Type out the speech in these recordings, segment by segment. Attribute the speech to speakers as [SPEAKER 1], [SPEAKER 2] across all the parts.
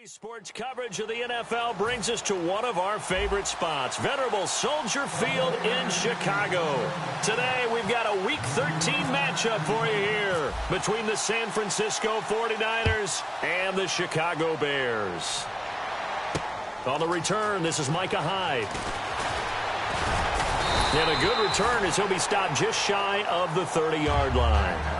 [SPEAKER 1] Sports coverage of the NFL brings us to one of our favorite spots, venerable Soldier Field in Chicago. Today, we've got a Week 13 matchup for you here between the San Francisco 49ers and the Chicago Bears. On the return, this is Micah Hyde. And a good return as he'll be stopped just shy of the 30-yard line.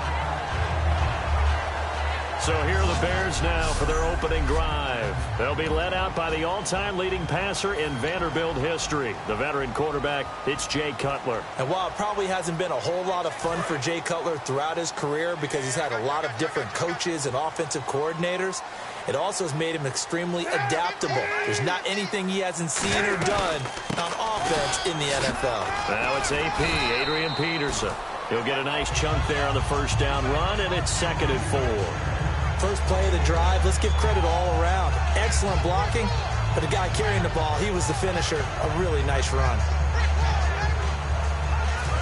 [SPEAKER 1] So here are the Bears now for their opening drive. They'll be led out by the all-time leading passer in Vanderbilt history, the veteran quarterback, it's Jay Cutler.
[SPEAKER 2] And while it probably hasn't been a whole lot of fun for Jay Cutler throughout his career because he's had a lot of different coaches and offensive coordinators, it also has made him extremely adaptable. There's not anything he hasn't seen or done on offense in the NFL.
[SPEAKER 1] Now it's AP, Adrian Peterson. He'll get a nice chunk there on the first down run, and it's 2nd and 4.
[SPEAKER 2] First play of the drive, let's give credit all around. Excellent blocking, but the guy carrying the ball, he was the finisher. A really nice run.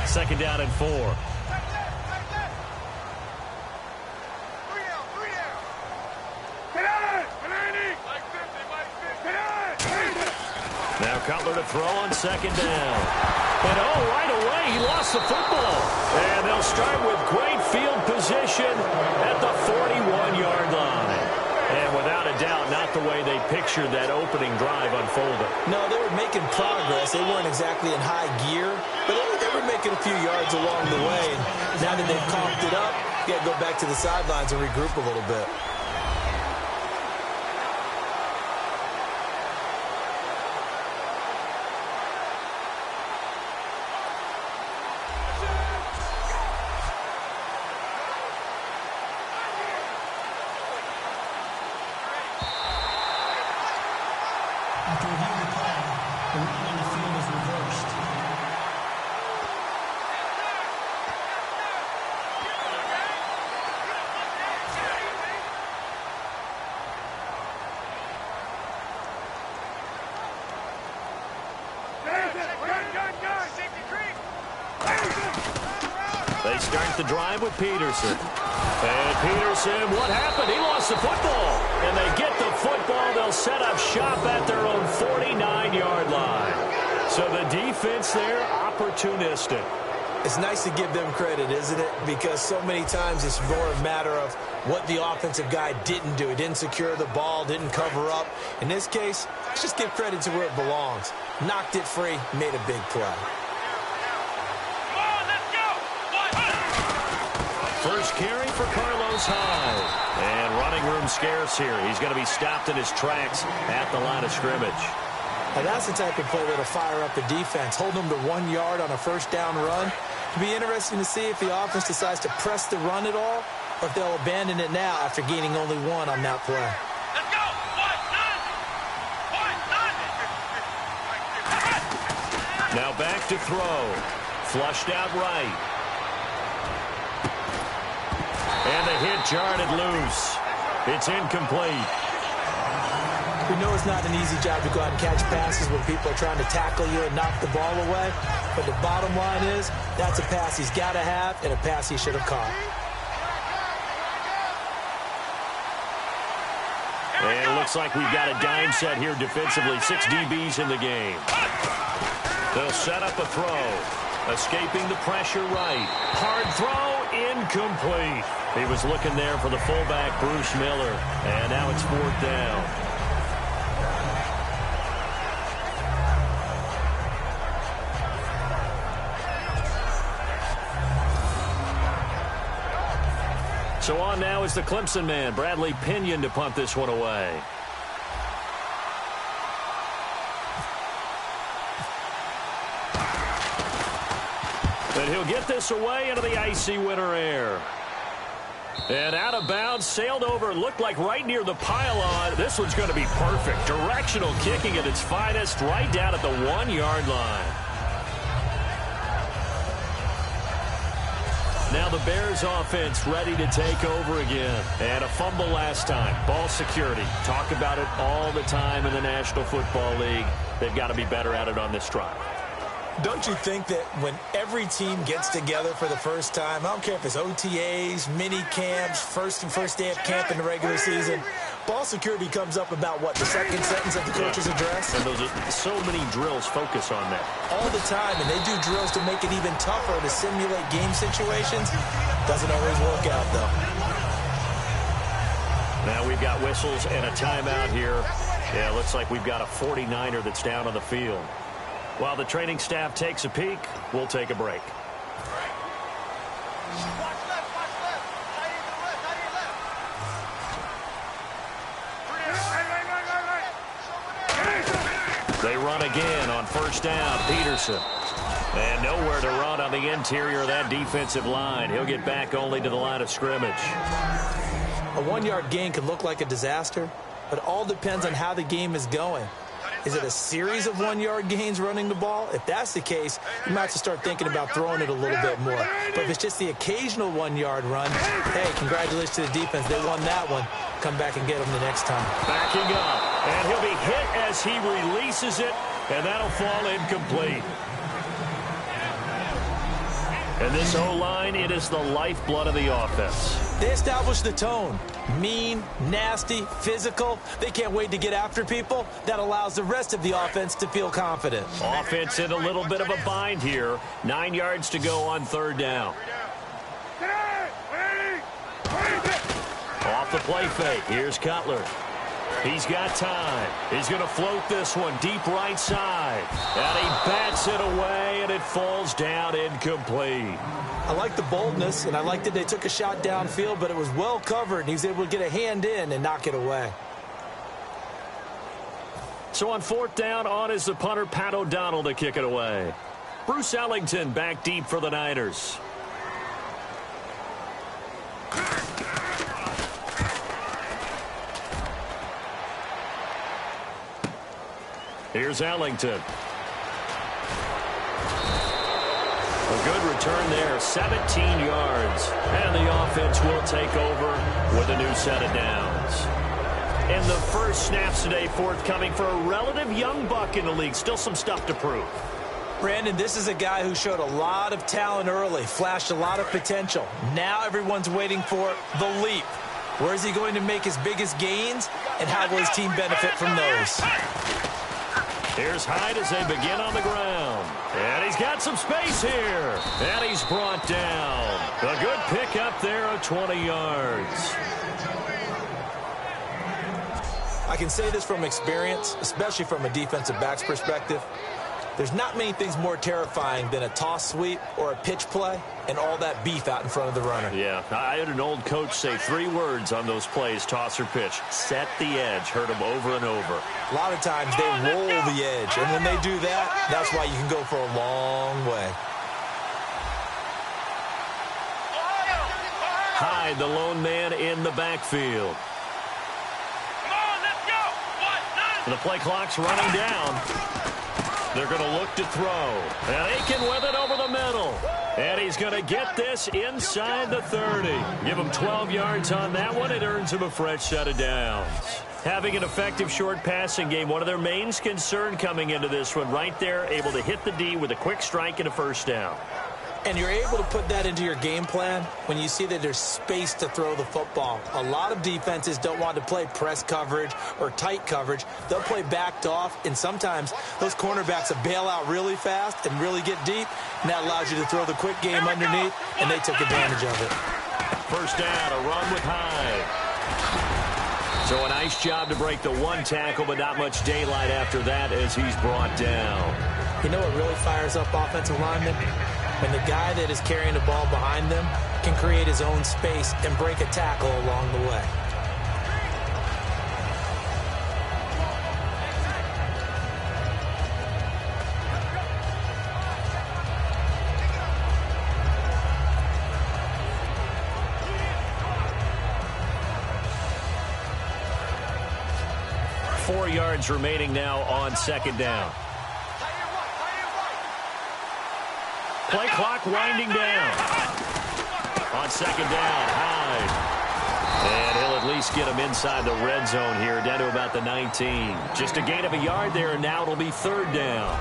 [SPEAKER 1] 2nd down and 4. Now Cutler to throw on 2nd down. And right away, he lost the football. And they'll start with great field position at the 41-yard line. And without a doubt, not the way they pictured that opening drive unfolding.
[SPEAKER 2] No, they were making progress. They weren't exactly in high gear, but they were making a few yards along the way. And now that they've comped it up, you got to go back to the sidelines and regroup a little bit.
[SPEAKER 1] They start the drive with Peterson. And Peterson, what happened? He lost the football. And they get the football. They'll set up shop at their own 49-yard line. So the defense there, opportunistic.
[SPEAKER 2] It's nice to give them credit, isn't it? Because so many times it's more a matter of what the offensive guy didn't do. He didn't secure the ball, didn't cover up. In this case, let's just give credit to where it belongs. Knocked it free, made a big play.
[SPEAKER 1] First carry for Carlos Hyde. And running room scarce here. He's going to be stopped in his tracks at the line of scrimmage.
[SPEAKER 2] Now that's the type of play that'll fire up the defense. Hold them to 1 yard on a first down run. It'll be interesting to see if the offense decides to press the run at all or if they'll abandon it now after gaining only 1 on that play.
[SPEAKER 3] Let's go!
[SPEAKER 1] Now back to throw. Flushed out right. And the hit jarred it loose. It's incomplete.
[SPEAKER 2] We know it's not an easy job to go out and catch passes when people are trying to tackle you and knock the ball away. But the bottom line is, that's a pass he's got to have and a pass he should have caught.
[SPEAKER 1] And it looks like we've got a dime set here defensively. 6 DBs in the game. They'll set up a throw. Escaping the pressure right. Hard throw, incomplete. He was looking there for the fullback, Bruce Miller. And now it's 4th down. So on now is the Clemson man, Bradley Pinion, to punt this one away. And he'll get this away into the icy winter air. And out of bounds, sailed over, looked like right near the pylon. This one's going to be perfect. Directional kicking at its finest, right down at the 1 yard line. Now the Bears offense ready to take over again. And a fumble last time. Ball security. Talk about it all the time in the National Football League. They've got to be better at it on this drive.
[SPEAKER 2] Don't you think that when every team gets together for the first time, I don't care if it's OTAs, mini camps, first day of camp in the regular season, Ball security comes up about, what, the second sentence of the coach's address?
[SPEAKER 1] And so many drills focus on that.
[SPEAKER 2] All the time, and they do drills to make it even tougher to simulate game situations. Doesn't always work out, though.
[SPEAKER 1] Now we've got whistles and a timeout here. Yeah, looks like we've got a 49er that's down on the field. While the training staff takes a peek, we'll take a break. They run again on first down. Peterson. And nowhere to run on the interior of that defensive line. He'll get back only to the line of scrimmage.
[SPEAKER 2] A one-yard gain could look like a disaster, but it all depends on how the game is going. Is it a series of one-yard gains running the ball? If that's the case, you might have to start thinking about throwing it a little bit more. But if it's just the occasional one-yard run, hey, congratulations to the defense. They won that one. Come back and get them the next time.
[SPEAKER 1] Backing up, and he'll be hit as he releases it, and that'll fall incomplete. And this O-line, it is the lifeblood of the offense.
[SPEAKER 2] They establish the tone. Mean, nasty, physical. They can't wait to get after people. That allows the rest of the offense to feel confident.
[SPEAKER 1] Offense in a little bit of a bind here. 9 yards to go on third down. Off the play fake. Here's Cutler. He's got time. He's going to float this one deep right side. And he bats it away, and it falls down incomplete.
[SPEAKER 2] I like the boldness, and I like that they took a shot downfield, but it was well covered, and he was able to get a hand in and knock it away.
[SPEAKER 1] So on fourth down, on is the punter, Pat O'Donnell, to kick it away. Bruce Ellington back deep for the Niners. Here's Ellington. A good return there, 17 yards. And the offense will take over with a new set of downs. And the first snaps today forthcoming for a relative young buck in the league. Still some stuff to prove.
[SPEAKER 2] Brandon, this is a guy who showed a lot of talent early, flashed a lot of potential. Now everyone's waiting for the leap. Where is he going to make his biggest gains, and how will his team benefit from those?
[SPEAKER 1] Here's Hyde as they begin on the ground. And he's got some space here. And he's brought down. A good pickup there of 20 yards.
[SPEAKER 2] I can say this from experience, especially from a defensive back's perspective. There's not many things more terrifying than a toss sweep or a pitch play and all that beef out in front of the runner.
[SPEAKER 1] Yeah, I had an old coach say 3 words on those plays, toss or pitch. Set the edge. Heard him over and over.
[SPEAKER 2] A lot of times they roll the edge, and when they do that, that's why you can go for a long way.
[SPEAKER 1] Hyde, the lone man in the backfield. The play clock's running down. They're going to look to throw. And Aiken with it over the middle. And he's going to get this inside the 30. Give him 12 yards on that one. It earns him a fresh set of downs. Having an effective short passing game, one of their main concern coming into this one, right there, able to hit the D with a quick strike and a first down.
[SPEAKER 2] And you're able to put that into your game plan when you see that there's space to throw the football. A lot of defenses don't want to play press coverage or tight coverage. They'll play backed off, and sometimes those cornerbacks will bail out really fast and really get deep, and that allows you to throw the quick game underneath, and they took advantage of it.
[SPEAKER 1] First down, a run with Hyde. So a nice job to break the one tackle, but not much daylight after that as he's brought down.
[SPEAKER 2] You know what really fires up offensive linemen? When the guy that is carrying the ball behind them can create his own space and break a tackle along the way.
[SPEAKER 1] Four yards remaining now on second down. Play clock winding down. On second down, Hyde. And he'll at least get him inside the red zone here, down to about the 19. Just a gain of a yard there, and now it'll be third down.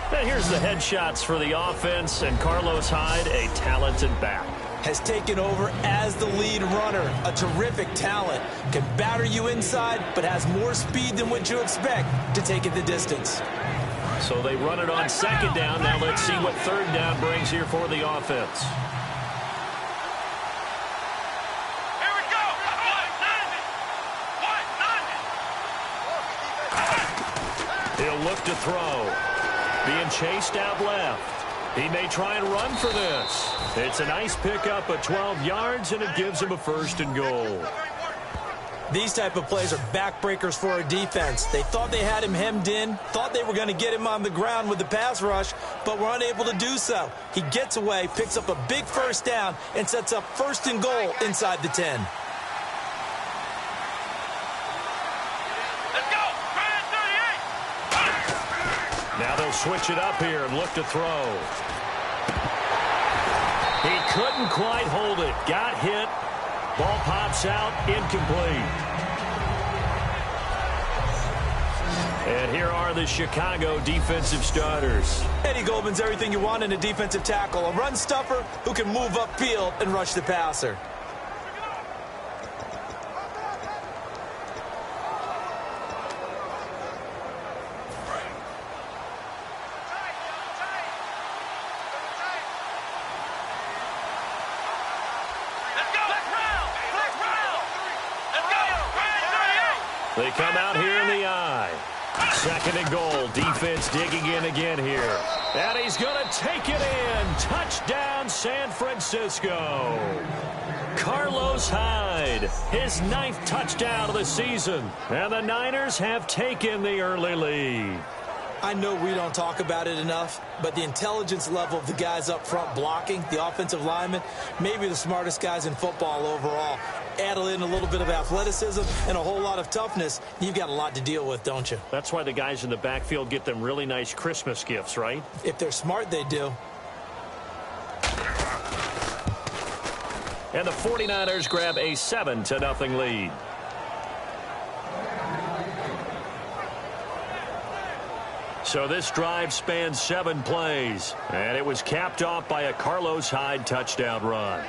[SPEAKER 1] Now here's the headshots for the offense, and Carlos Hyde, a talented back.
[SPEAKER 2] has taken over as the lead runner. A terrific talent. Can batter you inside, but has more speed than what you expect to take it the distance.
[SPEAKER 1] So they run it on second down. Now let's see what third down brings here for the offense.
[SPEAKER 3] Here we go.
[SPEAKER 1] He'll look to throw. Being chased out left. He may try and run for this. It's a nice pickup of 12 yards, and it gives him a 1st and goal.
[SPEAKER 2] These type of plays are backbreakers for a defense. They thought they had him hemmed in, thought they were going to get him on the ground with the pass rush, but were unable to do so. He gets away, picks up a big 1st down, and sets up 1st and goal inside the 10.
[SPEAKER 3] Let's go.
[SPEAKER 1] Now they'll switch it up here and look to throw. He couldn't quite hold it. Got hit. Ball pops out, incomplete. And here are the Chicago defensive starters.
[SPEAKER 2] Eddie Goldman's everything you want in a defensive tackle. A run stuffer who can move upfield and rush the passer.
[SPEAKER 1] They come out here in the eye. 2nd and goal. Defense digging in again here. And he's going to take it in. Touchdown, San Francisco. Carlos Hyde, his 9th touchdown of the season. And the Niners have taken the early lead.
[SPEAKER 2] I know we don't talk about it enough, but the intelligence level of the guys up front blocking, the offensive linemen, maybe the smartest guys in football overall. Add in a little bit of athleticism and a whole lot of toughness, you've got a lot to deal with, don't you?
[SPEAKER 1] That's why the guys in the backfield get them really nice Christmas gifts, right?
[SPEAKER 2] If they're smart, they do.
[SPEAKER 1] And the 49ers grab a 7-0 lead. So this drive spans 7 plays, and it was capped off by a Carlos Hyde touchdown run.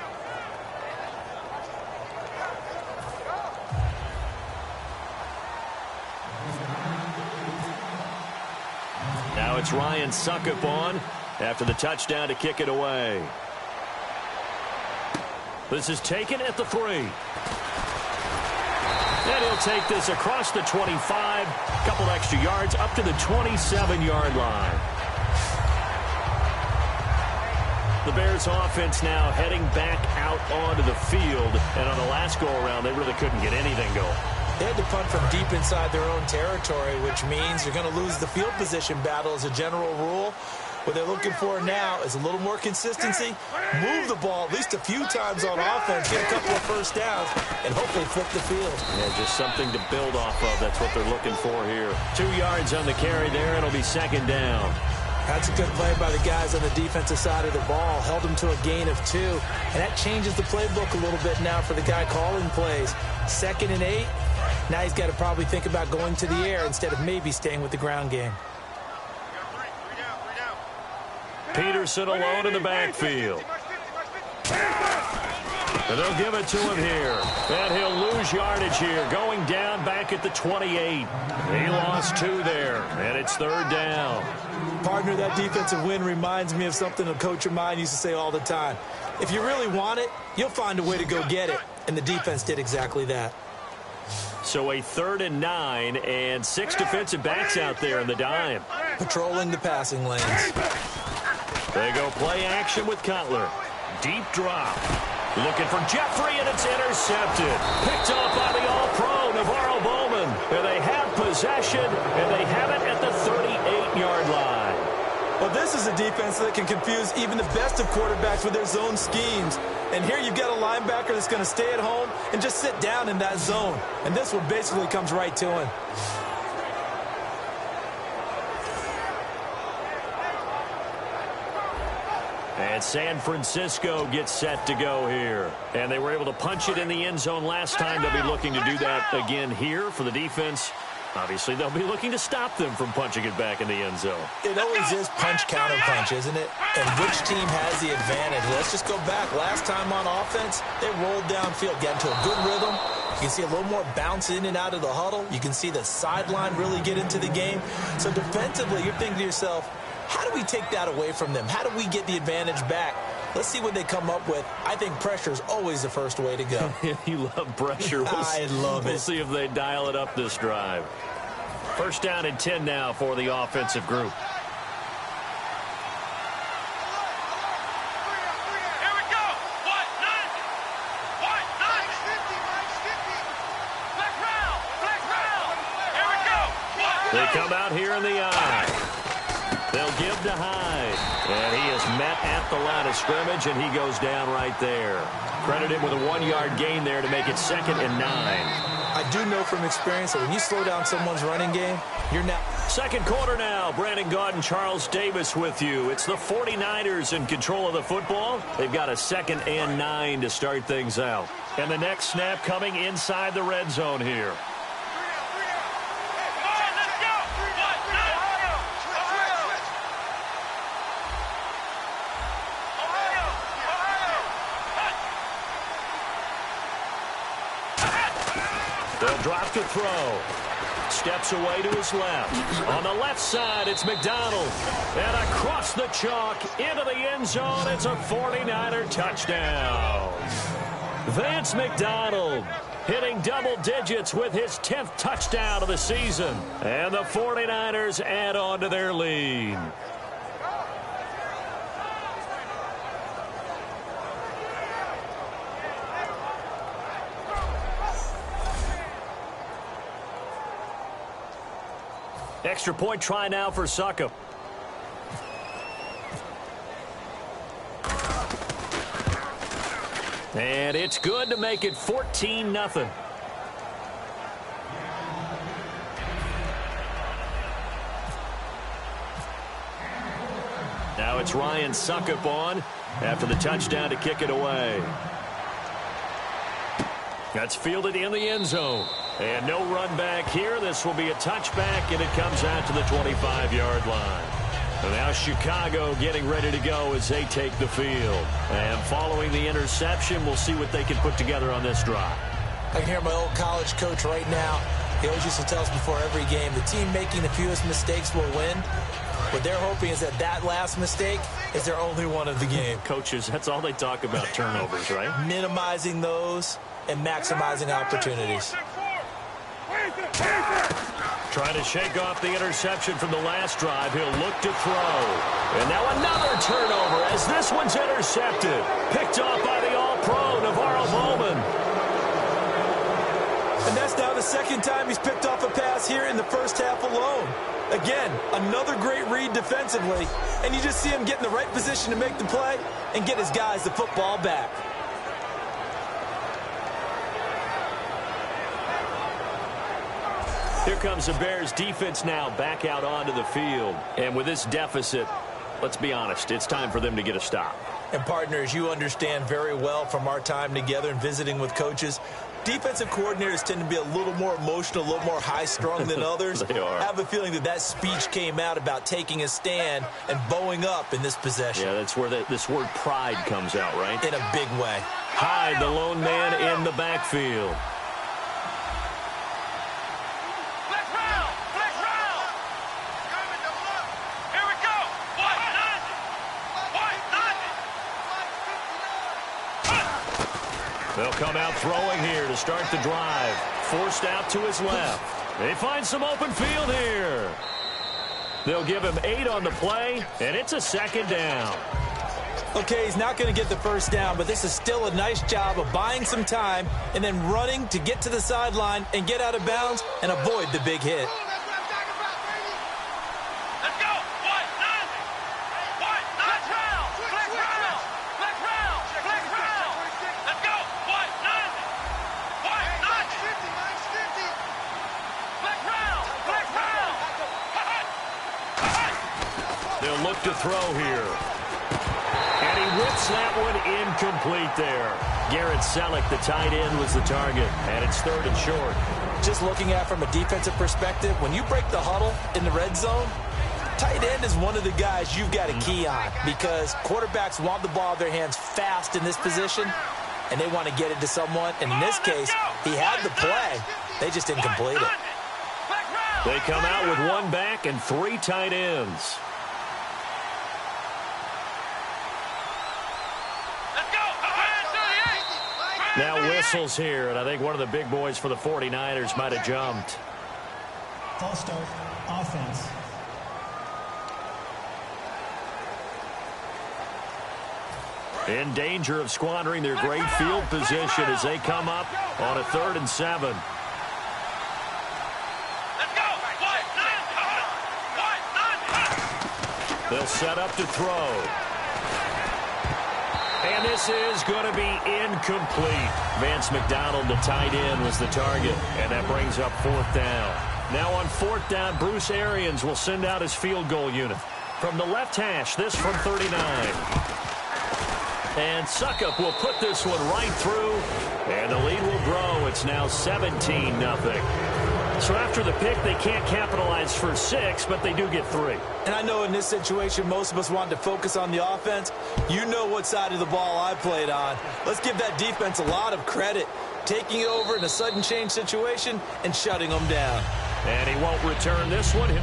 [SPEAKER 1] Now it's Ryan Succop on after the touchdown to kick it away. This is taken at the 3. And he'll take this across the 25, couple extra yards up to the 27-yard line. The Bears offense now heading back out onto the field. And on the last go-around, they really couldn't get anything going.
[SPEAKER 2] They had to punt from deep inside their own territory, which means you're going to lose the field position battle as a general rule. What they're looking for now is a little more consistency, move the ball at least a few times on offense, get a couple of 1st downs, and hopefully flip the field.
[SPEAKER 1] Yeah, just something to build off of. That's what they're looking for here. 2 yards on the carry there, and it'll be 2nd down.
[SPEAKER 2] That's a good play by the guys on the defensive side of the ball. Held them to a gain of 2. And that changes the playbook a little bit now for the guy calling plays. 2nd and 8. Now he's got to probably think about going to the air instead of maybe staying with the ground game.
[SPEAKER 1] Peterson alone in the backfield. And they'll give it to him here. And he'll lose yardage here. Going down back at the 28. He lost 2 there. And it's 3rd down.
[SPEAKER 2] Partner, that defensive win reminds me of something a coach of mine used to say all the time. If you really want it, you'll find a way to go get it. And the defense did exactly that.
[SPEAKER 1] So a 3rd and 9 and 6 defensive backs out there in the dime.
[SPEAKER 2] Patrolling the passing lanes.
[SPEAKER 1] They go play action with Cutler. Deep drop. Looking for Jeffrey, and it's intercepted. Picked off by the All-Pro, Navarro Bowman. And they have possession, and they have it at the 38-yard line.
[SPEAKER 2] Well, this is a defense that can confuse even the best of quarterbacks with their zone schemes. And here you've got a linebacker that's going to stay at home and just sit down in that zone. And this one basically comes right to him.
[SPEAKER 1] And San Francisco gets set to go here. And they were able to punch it in the end zone last time. They'll be looking to do that again here for the defense. Obviously, they'll be looking to stop them from punching it back in the end zone.
[SPEAKER 2] It always is punch-counter-punch, isn't it? And which team has the advantage? Let's just go back. Last time on offense, they rolled downfield, got into a good rhythm. You can see a little more bounce in and out of the huddle. You can see the sideline really get into the game. So defensively, you're thinking to yourself, how do we take that away from them? How do we get the advantage back? Let's see what they come up with. I think pressure is always the first way to go.
[SPEAKER 1] You love pressure.
[SPEAKER 2] I love it.
[SPEAKER 1] We'll see if they dial it up this drive. First down and 10 now for the offensive group.
[SPEAKER 3] Here we go. What? Nine. What? Nine. Black round. Black round. Here we go. What?
[SPEAKER 1] They come out here in the eye. They'll give to Hyde. And he is met at the line of scrimmage, and he goes down right there. Credit him with a 1-yard gain there to make it 2nd and 9.
[SPEAKER 2] I do know from experience that when you slow down someone's running game, you're now...
[SPEAKER 1] Second quarter now. Brandon Gaudin, Charles Davis with you. It's the 49ers in control of the football. They've got a 2nd and 9 to start things out. And the next snap coming inside the red zone here. They'll drop to throw. Steps away to his left. On the left side, it's McDonald. And across the chalk into the end zone. It's a 49er touchdown. Vance McDonald hitting double digits with his 10th touchdown of the season. And the 49ers add on to their lead. Extra point try now for Succop. And it's good to make it 14-0. Now it's Ryan Succop on after the touchdown to kick it away. That's fielded in the end zone. And no run back here. This will be a touchback, and it comes out to the 25-yard line. And now Chicago getting ready to go as they take the field. And following the interception, we'll see what they can put together on this drive.
[SPEAKER 2] I can hear my old college coach right now. He always used to tell us before every game, the team making the fewest mistakes will win. What they're hoping is that that last mistake is their only one of the game.
[SPEAKER 1] Coaches, that's all they talk about, turnovers, right?
[SPEAKER 2] Minimizing those and maximizing opportunities.
[SPEAKER 1] Trying to shake off the interception from the last drive. He'll look to throw. And now another turnover as this one's intercepted. Picked off by the All-Pro, Navarro Bowman.
[SPEAKER 2] And that's now the second time he's picked off a pass here in the first half alone. Again, another great read defensively. And you just see him get in the right position to make the play and get his guys the football back.
[SPEAKER 1] Here comes the Bears defense now back out onto the field. And with this deficit, let's be honest, it's time for them to get a stop.
[SPEAKER 2] And partners, you understand very well from our time together and visiting with coaches, defensive coordinators tend to be a little more emotional, a little more high-strung than others.
[SPEAKER 1] They are.
[SPEAKER 2] I have a feeling that speech came out about taking a stand and bowing up in this possession.
[SPEAKER 1] Yeah, that's where this word pride comes out, right?
[SPEAKER 2] In a big way.
[SPEAKER 1] Hyde, the lone man in the backfield. They'll come out throwing here to start the drive. Forced out to his left. They find some open field here. They'll give him 8 on the play, and it's a second down.
[SPEAKER 2] Okay, he's not going to get the first down, but this is still a nice job of buying some time and then running to get to the sideline and get out of bounds and avoid the big hit.
[SPEAKER 1] They'll look to throw here. And he whips that one incomplete there. Garrett Selleck, the tight end, was the target. And it's 3rd and short.
[SPEAKER 2] just looking at from a defensive perspective, when you break the huddle in the red zone, tight end is one of the guys you've got to key on because quarterbacks want the ball in their hands fast in this position, and they want to get it to someone. And in this case, he had the play. They just didn't complete it.
[SPEAKER 1] They come out with one back and three tight ends. Now whistles here, and I think one of the big boys for the 49ers might have jumped.
[SPEAKER 4] False start, offense.
[SPEAKER 1] In danger of squandering their great field position as they come up on a 3rd and 7. They'll set up to throw. And this is going to be incomplete. Vance McDonald, the tight end, was the target. And that brings up 4th down. Now on 4th down, Bruce Arians will send out his field goal unit. From the left hash, this from 39. And Succop will put this one right through. And the lead will grow. It's now 17-0. So after the pick, they can't capitalize for 6, but they do get 3.
[SPEAKER 2] And I know in this situation, most of us want to focus on the offense. You know what side of the ball I played on. Let's give that defense a lot of credit, taking it over in a sudden change situation and shutting them down.
[SPEAKER 1] And he won't return this one.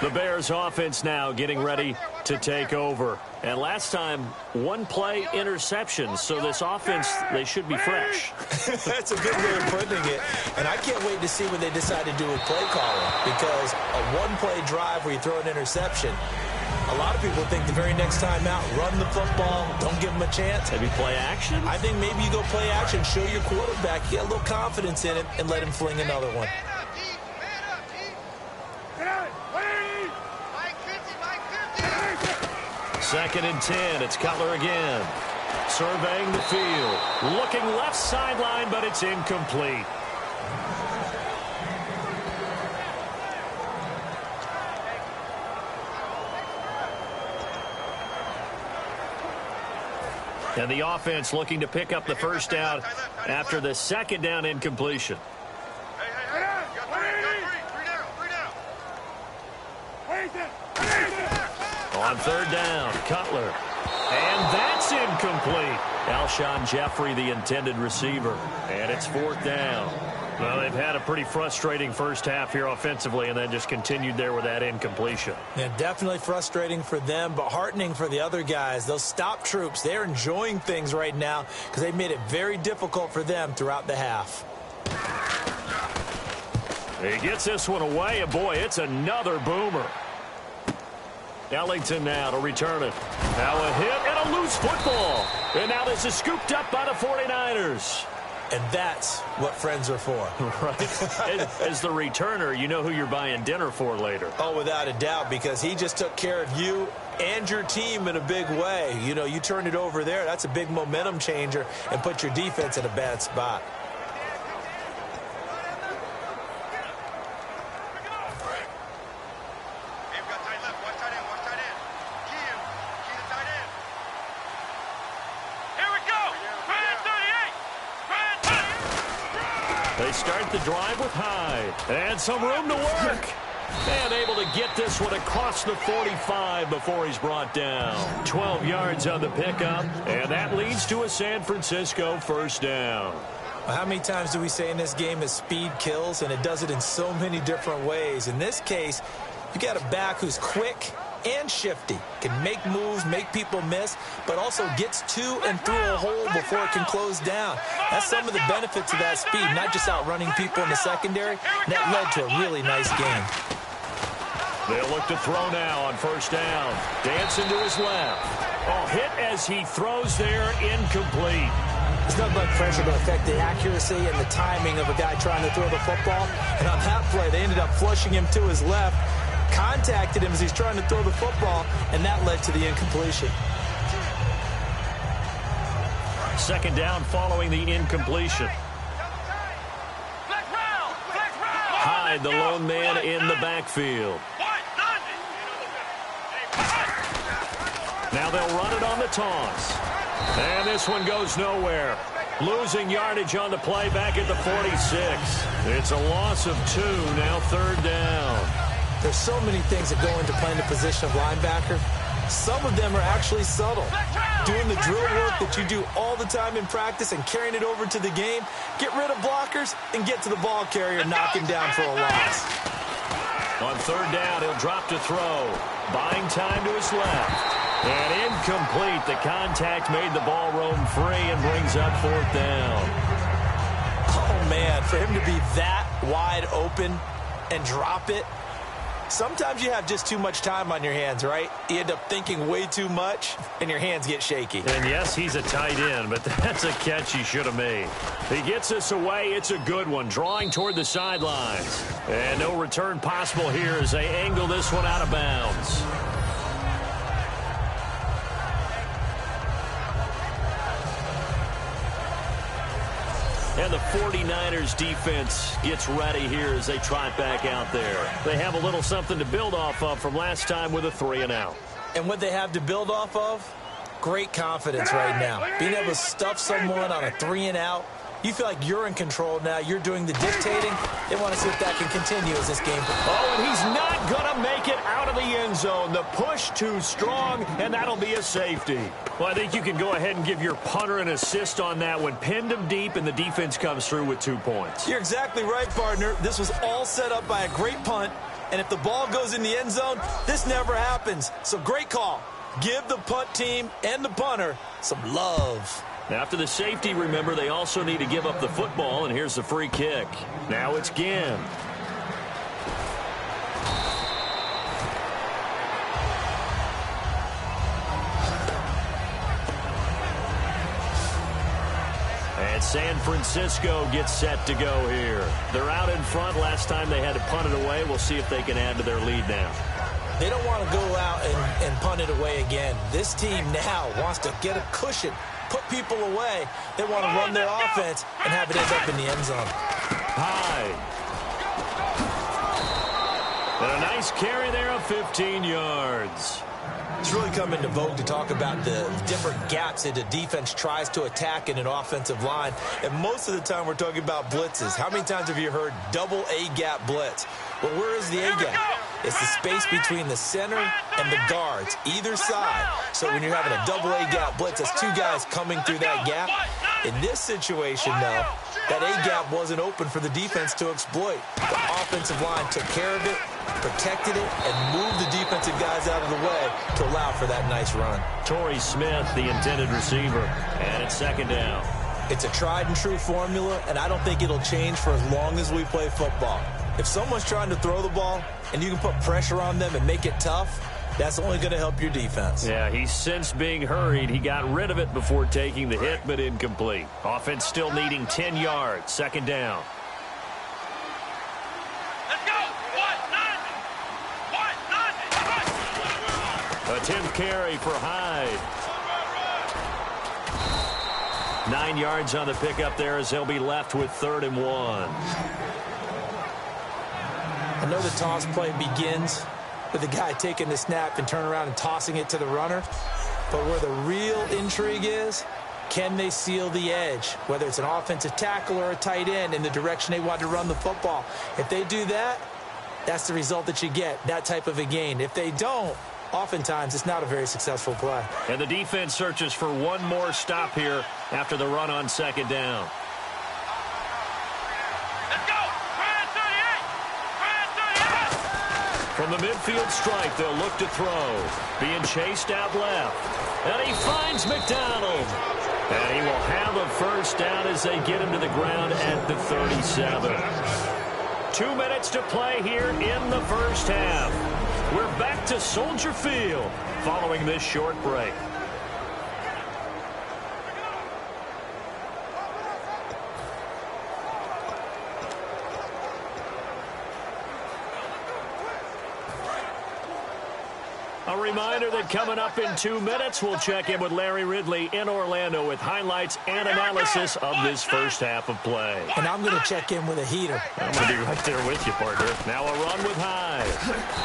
[SPEAKER 1] The Bears offense now getting ready to take over. And last time, one play interception. So this offense, they should be fresh.
[SPEAKER 2] That's a good way of putting it. And I can't wait to see what they decide to do with play calling. Because a one-play drive where you throw an interception, a lot of people think the very next time out, run the football, don't give them a chance.
[SPEAKER 1] Maybe play action?
[SPEAKER 2] I think maybe you go play action, show your quarterback, get a little confidence in him, and let him fling another one.
[SPEAKER 1] 2nd and 10. It's Cutler again. Surveying the field. Looking left sideline, but it's incomplete. And the offense looking to pick up the first down after the 2nd down incompletion. On 3rd down, Cutler. And that's incomplete. Alshon Jeffrey, the intended receiver. And it's 4th down. Well, they've had a pretty frustrating first half here offensively and then just continued there with that incompletion.
[SPEAKER 2] Yeah, definitely frustrating for them, but heartening for the other guys. Those stop troops, they're enjoying things right now because they made it very difficult for them throughout the half.
[SPEAKER 1] He gets this one away, and boy, it's another boomer. Ellington now to return it. Now a hit and a loose football. And now this is scooped up by the 49ers.
[SPEAKER 2] And that's what friends are for.
[SPEAKER 1] Right. As the returner, you know who you're buying dinner for later.
[SPEAKER 2] Oh, without a doubt, because he just took care of you and your team in a big way. You know, you turned it over there. That's a big momentum changer and put your defense in a bad spot.
[SPEAKER 1] They start the drive with Hyde. And some room to work. And able to get this one across the 45 before he's brought down. 12 yards on the pickup. And that leads to a San Francisco first down.
[SPEAKER 2] Well, how many times do we say in this game that speed kills? And it does it in so many different ways. In this case, you got a back who's quick and shifty, can make moves, make people miss, but also gets to and through a hole before it can close down. That's some of the benefits of that speed, not just outrunning people in the secondary. And that led to a really nice game.
[SPEAKER 1] They'll look to throw now on first down. Dancing to his left. Oh, hit as he throws there, incomplete.
[SPEAKER 2] There's nothing like pressure to affect the accuracy and the timing of a guy trying to throw the football. And on that play, they ended up flushing him to his left. Contacted him as he's trying to throw the football, and that led to the incompletion.
[SPEAKER 1] 2nd down following the incompletion. Hyde, the lone man in the backfield. Now they'll run it on the toss. And this one goes nowhere. Losing yardage on the play back at the 46. It's a loss of 2, now 3rd down.
[SPEAKER 2] There's so many things that go into playing the position of linebacker. Some of them are actually subtle. Doing the drill work that you do all the time in practice and carrying it over to the game. Get rid of blockers and get to the ball carrier, knock him down for a loss.
[SPEAKER 1] On 3rd down, he'll drop to throw. Buying time to his left. And incomplete. The contact made the ball roam free and brings up 4th down.
[SPEAKER 2] Oh, man, for him to be that wide open and drop it. Sometimes you have just too much time on your hands, right? You end up thinking way too much, and your hands get shaky.
[SPEAKER 1] And yes, he's a tight end, but that's a catch he should have made. He gets this away. It's a good one, drawing toward the sidelines. And no return possible here as they angle this one out of bounds. And the 49ers defense gets ready here as they trot back out there. They have a little something to build off of from last time with a 3-and-out.
[SPEAKER 2] And what they have to build off of? Great confidence right now. Being able to stuff someone on a 3-and-out. You feel like you're in control now. You're doing the dictating. They want to see if that can continue as this game.
[SPEAKER 1] Oh, and he's not going to make it out of the end zone. The push too strong, and that'll be a safety. Well, I think you can go ahead and give your punter an assist on that one. Pinned him deep, and the defense comes through with 2 points.
[SPEAKER 2] You're exactly right, partner. This was all set up by a great punt, and if the ball goes in the end zone, this never happens. So great call. Give the punt team and the punter some love.
[SPEAKER 1] After the safety, remember, they also need to give up the football, and here's the free kick. Now it's Ginn. And San Francisco gets set to go here. They're out in front. Last time they had to punt it away. We'll see if they can add to their lead now.
[SPEAKER 2] They don't want to go out and punt it away again. This team now wants to get a cushion, put people away. They want to run their offense and have it end up in the end zone.
[SPEAKER 1] Hyde. And a nice carry there of 15 yards.
[SPEAKER 2] It's really come into vogue to talk about the different gaps that the defense tries to attack in an offensive line. And most of the time we're talking about blitzes. How many times have you heard double A-gap blitz? Well, where is the A-gap? It's the space between the center and the guards, either side. So when you're having a double A-gap blitz, that's 2 guys coming through that gap. In this situation, though, that A-gap wasn't open for the defense to exploit. The offensive line took care of it, protected it, and moved the defensive guys out of the way to allow for that nice run.
[SPEAKER 1] Torrey Smith, the intended receiver, and it's 2nd down.
[SPEAKER 2] It's a tried-and-true formula, and I don't think it'll change for as long as we play football. If someone's trying to throw the ball and you can put pressure on them and make it tough, that's only going to help your defense.
[SPEAKER 1] Yeah, he's since being hurried. He got rid of it before taking the hit, but incomplete. Offense still needing 10 yards. 2nd down.
[SPEAKER 3] Let's go. 1-9. 1-9.
[SPEAKER 1] A 10th carry for Hyde. 9 yards on the pickup there as they'll be left with 3rd and 1.
[SPEAKER 2] I know the toss play begins with the guy taking the snap and turn around and tossing it to the runner. But where the real intrigue is, can they seal the edge? Whether it's an offensive tackle or a tight end in the direction they want to run the football. If they do that, that's the result that you get, that type of a gain. If they don't, oftentimes it's not a very successful play.
[SPEAKER 1] And the defense searches for one more stop here after the run on 2nd down. From the midfield stripe, they'll look to throw. Being chased out left. And he finds McDonald. And he will have a 1st down as they get him to the ground at the 37. 2 minutes to play here in the 1st half. We're back to Soldier Field following this short break. All A reminder that coming up in 2 minutes, we'll check in with Larry Ridley in Orlando with highlights and analysis of this first half of play.
[SPEAKER 2] And I'm going to check in with a heater.
[SPEAKER 1] I'm going to be right there with you, partner. Now a run with Hyde.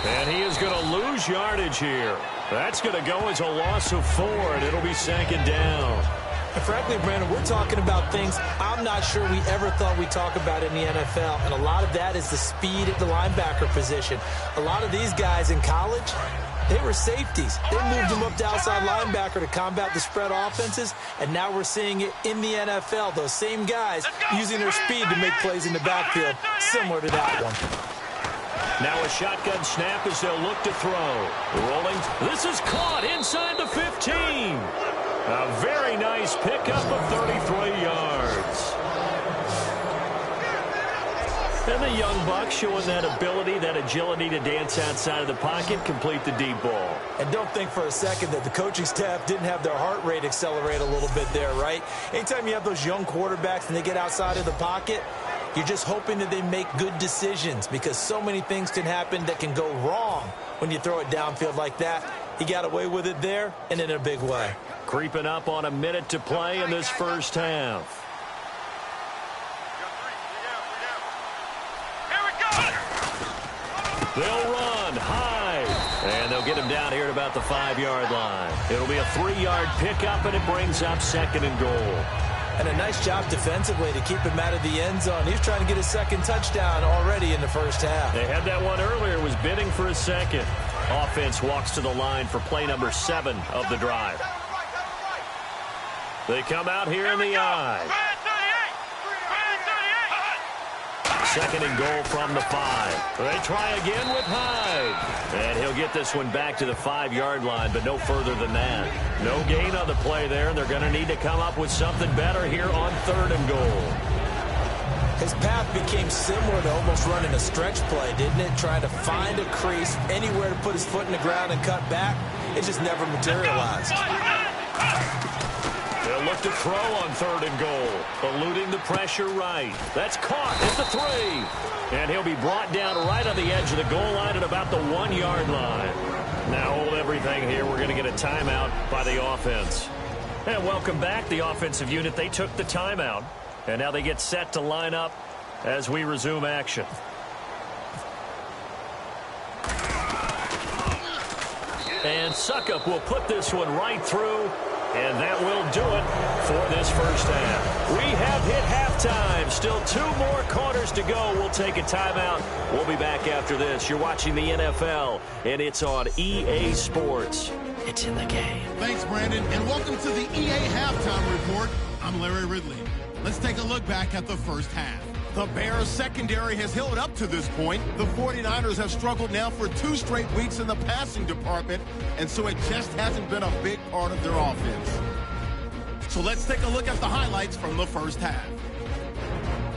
[SPEAKER 1] And he is going to lose yardage here. That's going to go as a loss of 4, and it'll be second down.
[SPEAKER 2] And frankly, Brandon, we're talking about things I'm not sure we ever thought we'd talk about in the NFL. And a lot of that is the speed at the linebacker position. A lot of these guys in college, they were safeties. They moved them up to outside linebacker to combat the spread offenses, and now we're seeing it in the NFL. Those same guys using their speed to make plays in the backfield, similar to that one.
[SPEAKER 1] Now a shotgun snap as they'll look to throw. Rolling. This is caught inside the 15. A very nice pickup of 33 yards. And the young buck showing that ability, that agility to dance outside of the pocket, complete the deep ball.
[SPEAKER 2] And don't think for a second that the coaching staff didn't have their heart rate accelerate a little bit there, right? Anytime you have those young quarterbacks and they get outside of the pocket, you're just hoping that they make good decisions because so many things can happen that can go wrong when you throw it downfield like that. He got away with it there and in a big way.
[SPEAKER 1] Creeping up on a minute to play in this first half. They'll run high, and they'll get him down here at about the 5-yard line. It'll be a 3-yard pickup, and it brings up second and goal.
[SPEAKER 2] And a nice job defensively to keep him out of the end zone. He's trying to get his second touchdown already in the first half.
[SPEAKER 1] They had that one earlier, was bidding for a second. Offense walks to the line for play number 7 of the drive. They come out here in the I. Second and goal from the 5. They try again with Hyde. And he'll get this one back to the 5-yard line, but no further than that. No gain on the play there, and they're going to need to come up with something better here on 3rd and goal.
[SPEAKER 2] His path became similar to almost running a stretch play, didn't it? Trying to find a crease, anywhere to put his foot in the ground and cut back. It just never materialized.
[SPEAKER 1] They'll look to throw on 3rd and goal, eluding the pressure right. That's caught at the 3. And he'll be brought down right on the edge of the goal line at about the 1-yard line. Now hold everything here. We're going to get a timeout by the offense. And welcome back, the offensive unit. They took the timeout, and now they get set to line up as we resume action. And Succop will put this one right through. And that will do it for this first half. We have hit halftime. Still 2 more quarters to go. We'll take a timeout. We'll be back after this. You're watching the NFL, and it's on EA Sports. It's in the game.
[SPEAKER 5] Thanks, Brandon, and welcome to the EA Halftime Report. I'm Larry Ridley. Let's take a look back at the first half. The Bears secondary has held up to this point. The 49ers have struggled now for 2 straight weeks in the passing department, and so it just hasn't been a big part of their offense. So let's take a look at the highlights from the first half.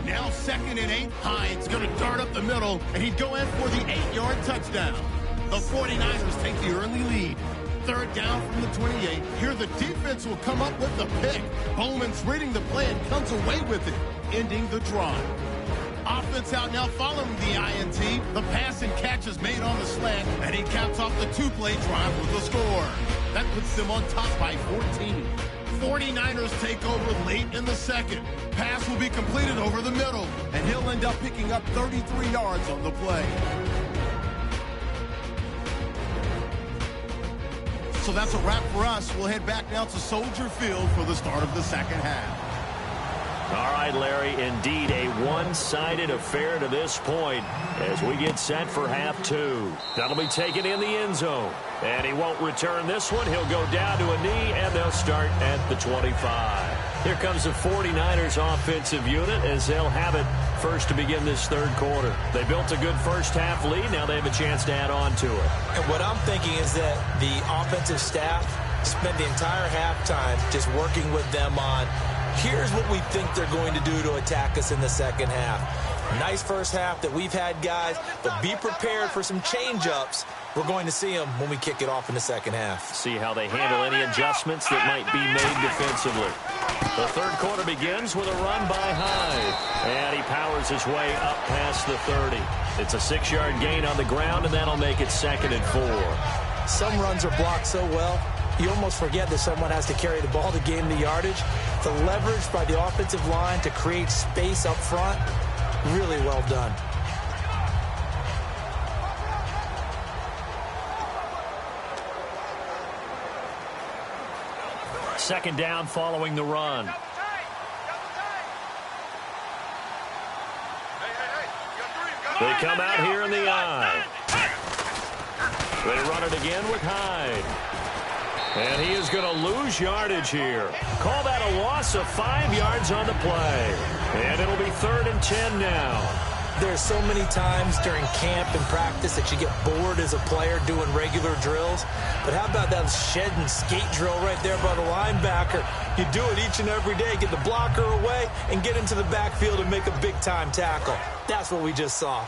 [SPEAKER 5] Now 2nd and 8. Hyde's going to dart up the middle, and he'd go in for the 8-yard touchdown. The 49ers take the early lead. 3rd down from the 28. Here the defense will come up with the pick. Bowman's reading the play and comes away with it, ending the drive. Offense out now following the INT. The pass and catch is made on the slant, and he caps off the 2-play drive with a score. That puts them on top by 14. 49ers take over late in the 2nd. Pass will be completed over the middle, and he'll end up picking up 33 yards on the play. So that's a wrap for us. We'll head back now to Soldier Field for the start of the second half.
[SPEAKER 1] All right, Larry, indeed a one-sided affair to this point as we get set for half 2. That'll be taken in the end zone. And he won't return this one. He'll go down to a knee, and they'll start at the 25. Here comes the 49ers offensive unit as they'll have it first to begin this 3rd quarter. They built a good first half lead. Now they have a chance to add on to it.
[SPEAKER 2] And what I'm thinking is that the offensive staff spent the entire halftime just working with them on here's what we think they're going to do to attack us in the second half. Nice first half that we've had, guys, but be prepared for some change-ups. We're going to see them when we kick it off in the second half.
[SPEAKER 1] See how they handle any adjustments that might be made defensively. The 3rd quarter begins with a run by Hyde, and he powers his way up past the 30. It's a 6-yard gain on the ground, and that'll make it 2nd and 4.
[SPEAKER 2] Some runs are blocked so well, you almost forget that someone has to carry the ball to gain the yardage. The leverage by the offensive line to create space up front, really well done.
[SPEAKER 1] Second down following the run. They come out here in the eye. They run it again with Hyde. And he is going to lose yardage here. Call that a loss of 5 yards on the play. And it'll be 3rd and 10 now.
[SPEAKER 2] There's so many times during camp and practice that you get bored as a player doing regular drills. But how about that shed and skate drill right there by the linebacker? You do it each and every day. Get the blocker away and get into the backfield and make a big-time tackle. That's what we just saw.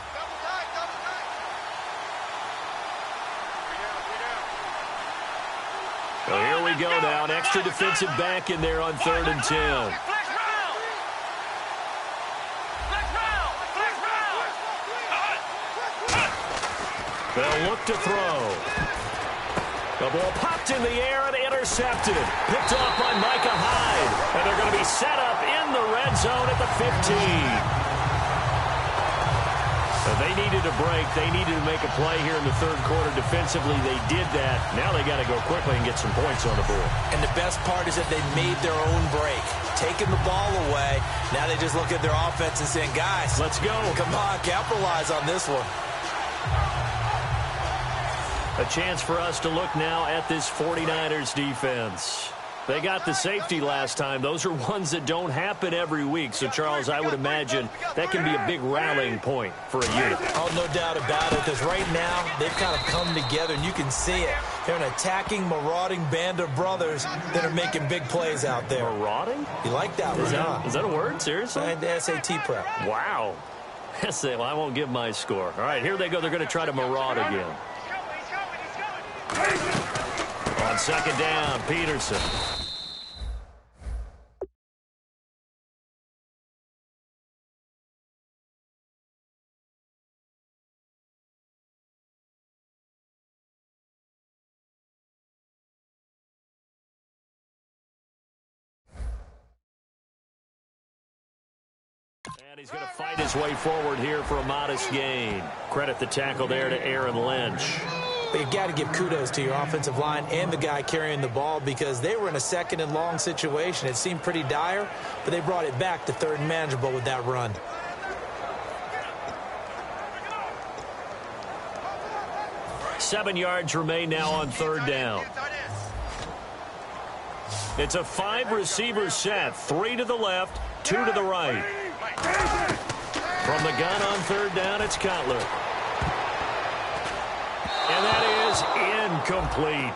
[SPEAKER 1] So here we go now. An extra defensive back in there on 3rd and 10. They'll look to throw. The ball popped in the air and intercepted. Picked off by Micah Hyde. And they're going to be set up in the red zone at the 15. So they needed a break. They needed to make a play here in the 3rd quarter. Defensively, they did that. Now they got to go quickly and get some points on the board.
[SPEAKER 2] And the best part is that they made their own break. Taking the ball away. Now they just look at their offense and saying, guys,
[SPEAKER 1] let's go.
[SPEAKER 2] Come on, capitalize on this one.
[SPEAKER 1] A chance for us to look now at this 49ers defense. They got the safety last time. Those are ones that don't happen every week. So, Charles, I would imagine that can be a big rallying point for a unit.
[SPEAKER 2] Oh, no doubt about it, because right now they've kind of come together, and you can see it. They're an attacking, marauding band of brothers that are making big plays out there.
[SPEAKER 1] Marauding?
[SPEAKER 2] You like that one, huh?
[SPEAKER 1] Is that a word? Seriously?
[SPEAKER 2] SAT prep.
[SPEAKER 1] Wow. Well, I won't give my score. All right, here they go. They're going to try to maraud again. On 2nd down, Peterson. And he's going to fight his way forward here for a modest gain. Credit the tackle there to Aaron Lynch.
[SPEAKER 2] But you got to give kudos to your offensive line and the guy carrying the ball, because they were in a 2nd and long situation. It seemed pretty dire, but they brought it back to 3rd and manageable with that run.
[SPEAKER 1] Seven yards remain now on 3rd down. It's a 5-receiver set. 3 to the left, 2 to the right. From the gun on 3rd down, it's Cutler. And that is incomplete.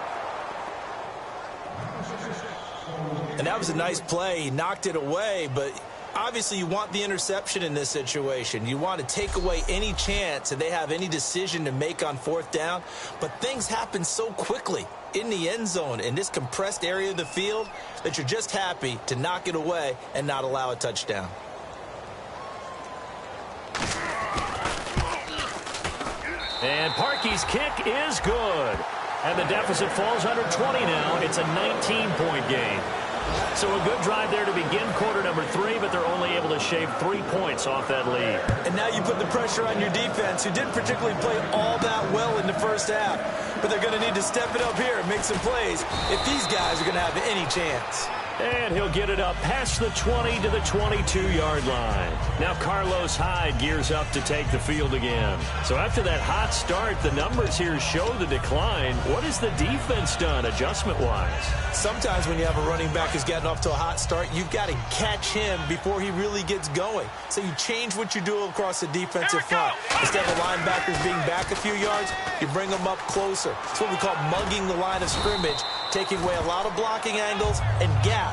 [SPEAKER 2] And that was a nice play. He knocked it away, but obviously you want the interception in this situation. You want to take away any chance that they have any decision to make on 4th down. But things happen so quickly in the end zone in this compressed area of the field that you're just happy to knock it away and not allow a touchdown.
[SPEAKER 1] And Parkey's kick is good. And the deficit falls under 20 now. It's a 19-point game. So a good drive there to begin quarter number 3, but they're only able to shave 3 points off that lead.
[SPEAKER 2] And now you put the pressure on your defense, who didn't particularly play all that well in the first half. But they're going to need to step it up here and make some plays if these guys are going to have any chance.
[SPEAKER 1] And he'll get it up past the 20 to the 22-yard line. Now Carlos Hyde gears up to take the field again. So after that hot start, the numbers here show the decline. What has the defense done adjustment-wise?
[SPEAKER 2] Sometimes when you have a running back who's gotten off to a hot start, you've got to catch him before he really gets going. So you change what you do across the defensive front. Instead of linebackers being back a few yards, you bring them up closer. It's what we call mugging the line of scrimmage, taking away a lot of blocking angles and gaps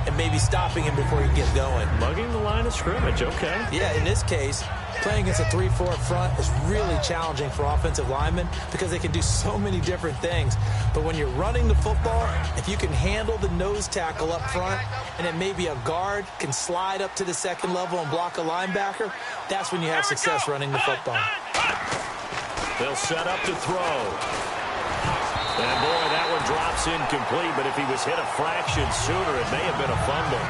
[SPEAKER 2] and maybe stopping him before he gets going.
[SPEAKER 1] Mugging the line of scrimmage, okay.
[SPEAKER 2] Yeah, in this case, playing against a 3-4 front is really challenging for offensive linemen because they can do so many different things. But when you're running the football, if you can handle the nose tackle up front and then maybe a guard can slide up to the 2nd level and block a linebacker, that's when you have success running the football.
[SPEAKER 1] They'll set up to throw. And boy, that one drops incomplete, but if he was hit a fraction sooner, it may have been a fumble.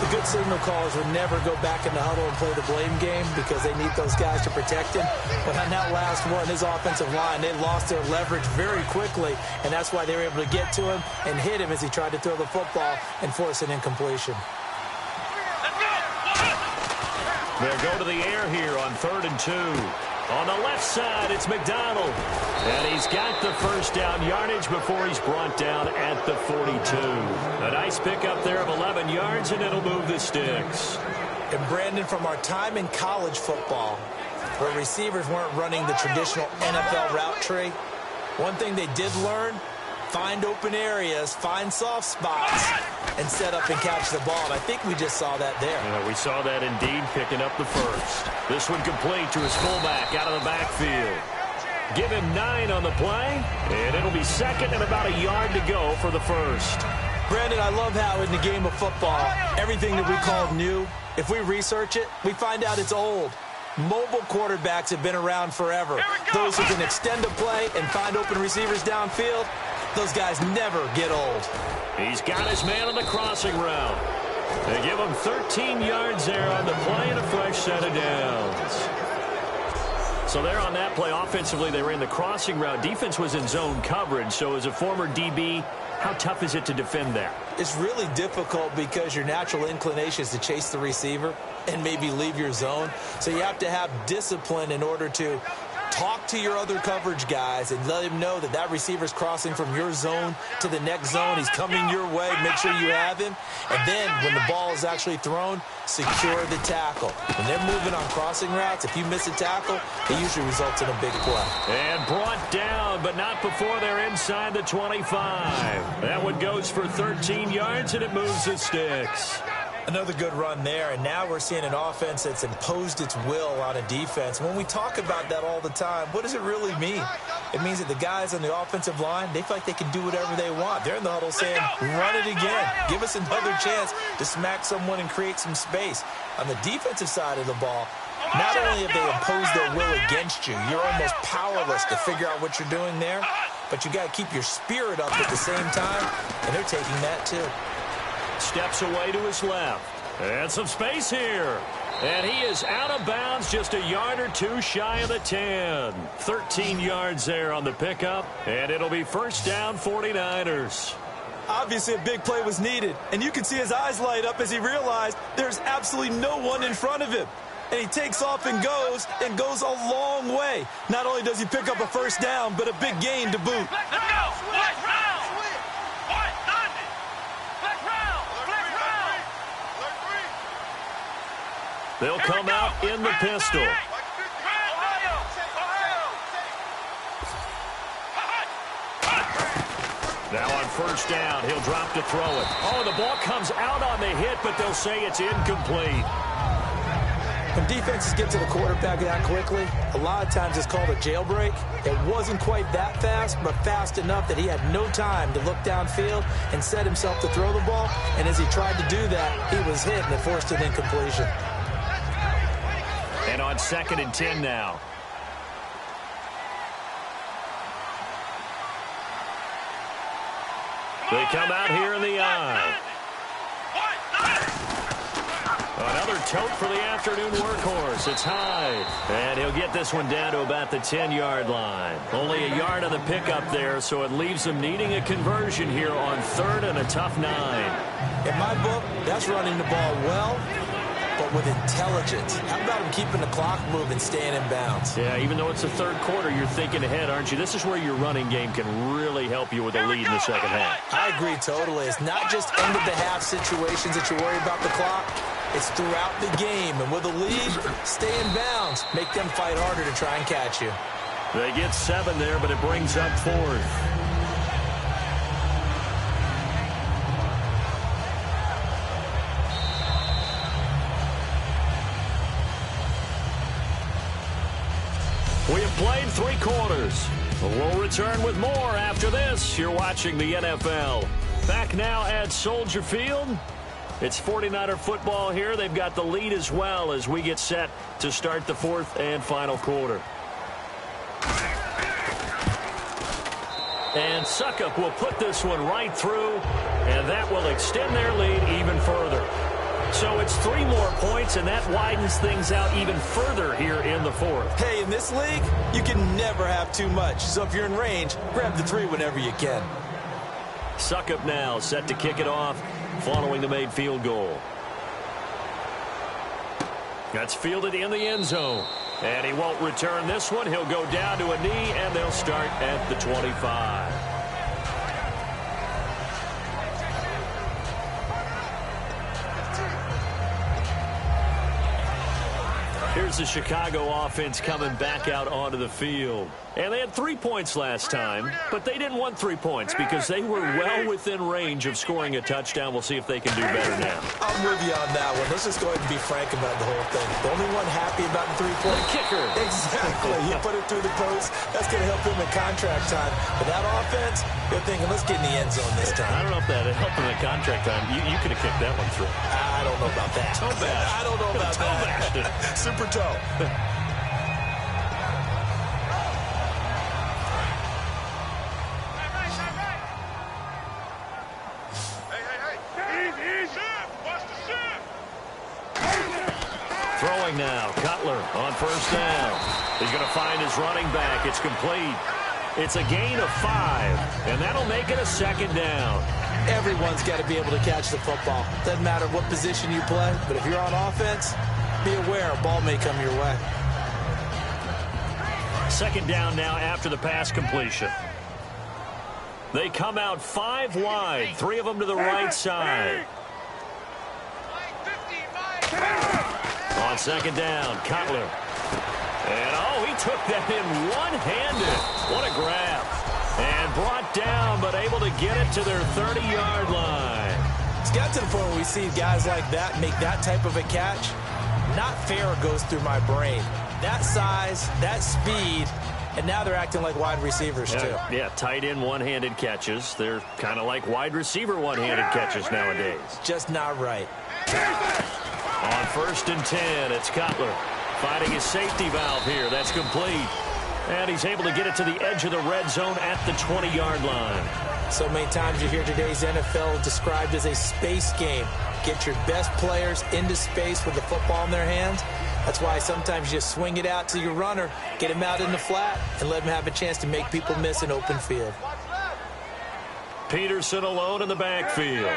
[SPEAKER 2] The good signal callers would never go back in the huddle and play the blame game because they need those guys to protect him. But on that last one, his offensive line, they lost their leverage very quickly, and that's why they were able to get to him and hit him as he tried to throw the football and force an incompletion.
[SPEAKER 1] They'll go to the air here on 3rd and 2. On the left side, it's McDonald. And he's got the first down yardage before he's brought down at the 42. A nice pickup there of 11 yards, and it'll move the sticks.
[SPEAKER 2] And Brandon, from our time in college football, where receivers weren't running the traditional NFL route tree, one thing they did learn, find open areas, find soft spots, and set up and catch the ball. And I think we just saw that there.
[SPEAKER 1] Yeah, we saw that indeed, picking up the first. This one complete to his fullback out of the backfield. Give him 9 on the play, and it'll be second and about a yard to go for the first.
[SPEAKER 2] Brandon, I love how in the game of football, everything that we call new, if we research it, we find out it's old. Mobile quarterbacks have been around forever. Those who can extend a play and find open receivers downfield, those guys never get old.
[SPEAKER 1] He's got his man on the crossing route. They give him 13 yards there on the play and a fresh set of downs. So there on that play, offensively, they ran the crossing route. Defense was in zone coverage. So as a former DB, how tough is it to defend that?
[SPEAKER 2] It's really difficult because your natural inclination is to chase the receiver and maybe leave your zone. So you have to have discipline in order to talk to your other coverage guys and let him know that that receiver's crossing from your zone to the next zone. He's coming your way. Make sure you have him. And then when the ball is actually thrown, secure the tackle. When they're moving on crossing routes, if you miss a tackle, it usually results in a big play.
[SPEAKER 1] And brought down, but not before they're inside the 25. That one goes for 13 yards, and it moves the sticks.
[SPEAKER 2] Another good run there, and now we're seeing an offense that's imposed its will on a defense. When we talk about that all the time, what does it really mean? It means that the guys on the offensive line, they feel like they can do whatever they want. They're in the huddle saying, run it again. Give us another chance to smack someone and create some space. On the defensive side of the ball, not only have they imposed their will against you, you're almost powerless to figure out what you're doing there, but you got to keep your spirit up at the same time, and they're taking that too.
[SPEAKER 1] Steps away to his left. And some space here. And he is out of bounds, just a yard or two shy of the 10. 13 yards there on the pickup. And it'll be first down, 49ers.
[SPEAKER 2] Obviously, a big play was needed. And you can see his eyes light up as he realized there's absolutely no one in front of him. And he takes off and goes a long way. Not only does he pick up a first down, but a big gain to boot.
[SPEAKER 3] Let's go!
[SPEAKER 1] They'll come out in the pistol. Now on first down, he'll drop to throw it. Oh, the ball comes out on the hit, but they'll say it's incomplete.
[SPEAKER 2] When defenses get to the quarterback that quickly, a lot of times it's called a jailbreak. It wasn't quite that fast, but fast enough that he had no time to look downfield and set himself to throw the ball. And as he tried to do that, he was hit and it forced an incompletion.
[SPEAKER 1] And on 2nd and 10 now. They come out here in the eye. Another tote for the afternoon workhorse. It's Hyde. And he'll get this one down to about the 10-yard line. Only a yard on the pickup there, so it leaves them needing a conversion here on 3rd and a tough 9.
[SPEAKER 2] In my book, that's running the ball well, but with intelligence. How about him keeping the clock moving, staying in bounds?
[SPEAKER 1] Yeah, even though it's the third quarter, you're thinking ahead, aren't you? This is where your running game can really help you with a lead in the second half.
[SPEAKER 2] I agree totally. It's not just end-of-the-half situations that you worry about the clock. It's throughout the game. And with a lead, stay in bounds. Make them fight harder to try and catch you.
[SPEAKER 1] They get 7 there, but it brings up 4th. We have played 3 quarters. We'll return with more after this. You're watching the NFL. Back now at Soldier Field. It's 49er football here. They've got the lead as well as we get set to start the 4th and final quarter. And Succop will put this one right through, and that will extend their lead even further. So it's 3 more points, and that widens things out even further here in the fourth.
[SPEAKER 2] Hey, in this league, you can never have too much. So if you're in range, grab the 3 whenever you can.
[SPEAKER 1] Succop now set to kick it off following the made field goal. That's fielded in the end zone. And he won't return this one. He'll go down to a knee, and they'll start at the 25. Here's the Chicago offense coming back out onto the field. And they had 3 points last time, but they didn't want 3 points because they were well within range of scoring a touchdown. We'll see if they can do better now.
[SPEAKER 2] I'm with you on that one. Let's just go ahead and be frank about the whole thing. The only one happy about the 3-point
[SPEAKER 1] kicker.
[SPEAKER 2] Exactly. He put it through the post. That's going to help him in contract time. But that offense, they're thinking, let's get in the end zone this time.
[SPEAKER 1] I don't know if that helped him in contract time. You could have kicked that one through.
[SPEAKER 2] I don't know about that.
[SPEAKER 1] Toe bash.
[SPEAKER 2] I don't know about
[SPEAKER 1] toe
[SPEAKER 2] that.
[SPEAKER 1] Bashed.
[SPEAKER 2] Super toe.
[SPEAKER 1] Throwing now, Cutler on first down. He's going to find his running back. It's complete. It's a gain of 5, and that'll make it a 2nd down.
[SPEAKER 2] Everyone's got to be able to catch the football. Doesn't matter what position you play, but if you're on offense, be aware a ball may come your way.
[SPEAKER 1] 2nd down now after the pass completion. They come out 5 wide, 3 of them to the right side. On 2nd down, Cutler. And, oh, he took that in one-handed. What a grab. And brought down, but able to get it to their 30-yard line.
[SPEAKER 2] It's got to the point where we see guys like that make that type of a catch. Not fair goes through my brain. That size, that speed, and now they're acting like wide receivers, too.
[SPEAKER 1] Yeah, tight end one-handed catches. They're kind of like wide receiver one-handed catches nowadays.
[SPEAKER 2] Just not right.
[SPEAKER 1] On 1st and 10, it's Cutler finding his safety valve here. That's complete. And he's able to get it to the edge of the red zone at the 20-yard line.
[SPEAKER 2] So many times you hear today's NFL described as a space game. Get your best players into space with the football in their hands. That's why sometimes you just swing it out to your runner, get him out in the flat, and let him have a chance to make people miss an open field.
[SPEAKER 1] Peterson alone in the backfield.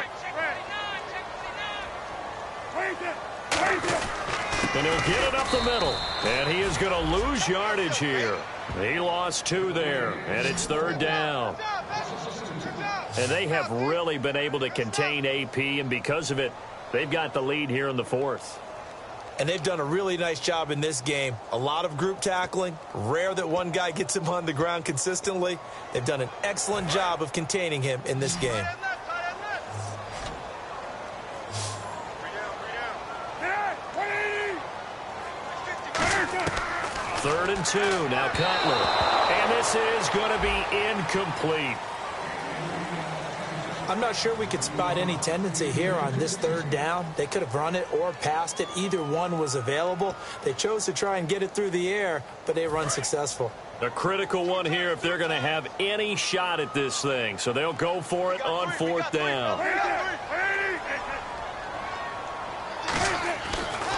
[SPEAKER 1] And he'll get it up the middle. And he is going to lose yardage here. He lost 2 there, and it's 3rd down. And they have really been able to contain AP, and because of it, they've got the lead here in the 4th.
[SPEAKER 2] And they've done a really nice job in this game. A lot of group tackling. Rare that one guy gets him on the ground consistently. They've done an excellent job of containing him in this game.
[SPEAKER 1] Third and 2, now Cutler. And this is going to be incomplete.
[SPEAKER 2] I'm not sure we could spot any tendency here on this 3rd down. They could have run it or passed it. Either one was available. They chose to try and get it through the air, but they were unsuccessful.
[SPEAKER 1] A critical one here if they're going to have any shot at this thing. So they'll go for it on 4th down.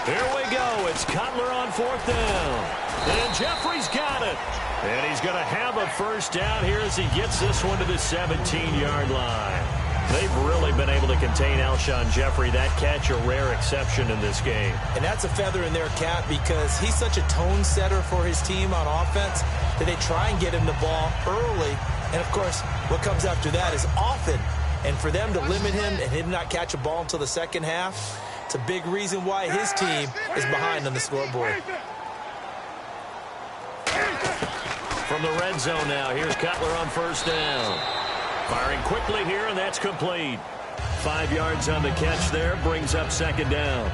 [SPEAKER 1] Here we go. It's Cutler on 4th down. And Jeffrey's got it. And he's going to have a 1st down here as he gets this one to the 17-yard line. They've really been able to contain Alshon Jeffrey. That catch a rare exception in this game.
[SPEAKER 2] And that's a feather in their cap because he's such a tone setter for his team on offense that they try and get him the ball early. And, of course, what comes after that is often. And for them to limit him and him not catch a ball until the 2nd half, it's a big reason why his team is behind on the scoreboard.
[SPEAKER 1] From the red zone now, here's Cutler on 1st down. Firing quickly here, and that's complete. 5 yards on the catch there, brings up 2nd down.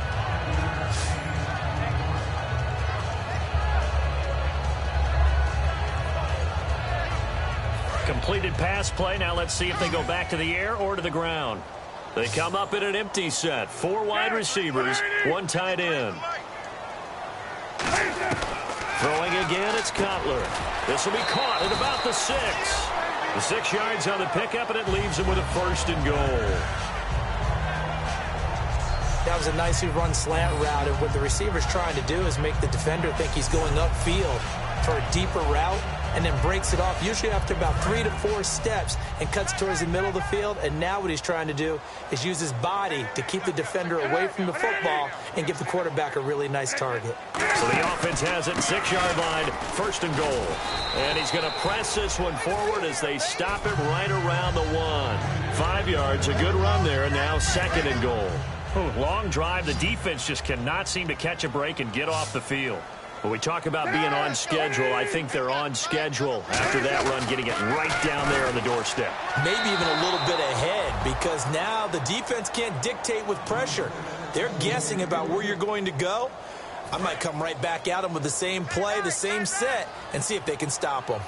[SPEAKER 1] Completed pass play. Now let's see if they go back to the air or to the ground. They come up in an empty set. 4 wide receivers, 1 tight end. Throwing again, it's Cutler. This will be caught at about the 6. The 6 yards on the pickup, and it leaves him with a 1st and goal.
[SPEAKER 2] That was a nicely run slant route, and what the receiver's trying to do is make the defender think he's going upfield for a deeper route, and then breaks it off, usually after about 3 to 4 steps, and cuts towards the middle of the field. And now what he's trying to do is use his body to keep the defender away from the football and give the quarterback a really nice target.
[SPEAKER 1] So the offense has it, 6-yard line, 1st and goal. And he's going to press this one forward as they stop him right around the 1. 5 yards, a good run there, and now 2nd and goal. Long drive. The defense just cannot seem to catch a break and get off the field. When we talk about being on schedule, I think they're on schedule after that run, getting it right down there on the doorstep.
[SPEAKER 2] Maybe even a little bit ahead, because now the defense can't dictate with pressure. They're guessing about where you're going to go. I might come right back at them with the same play, the same set, and see if they can stop them.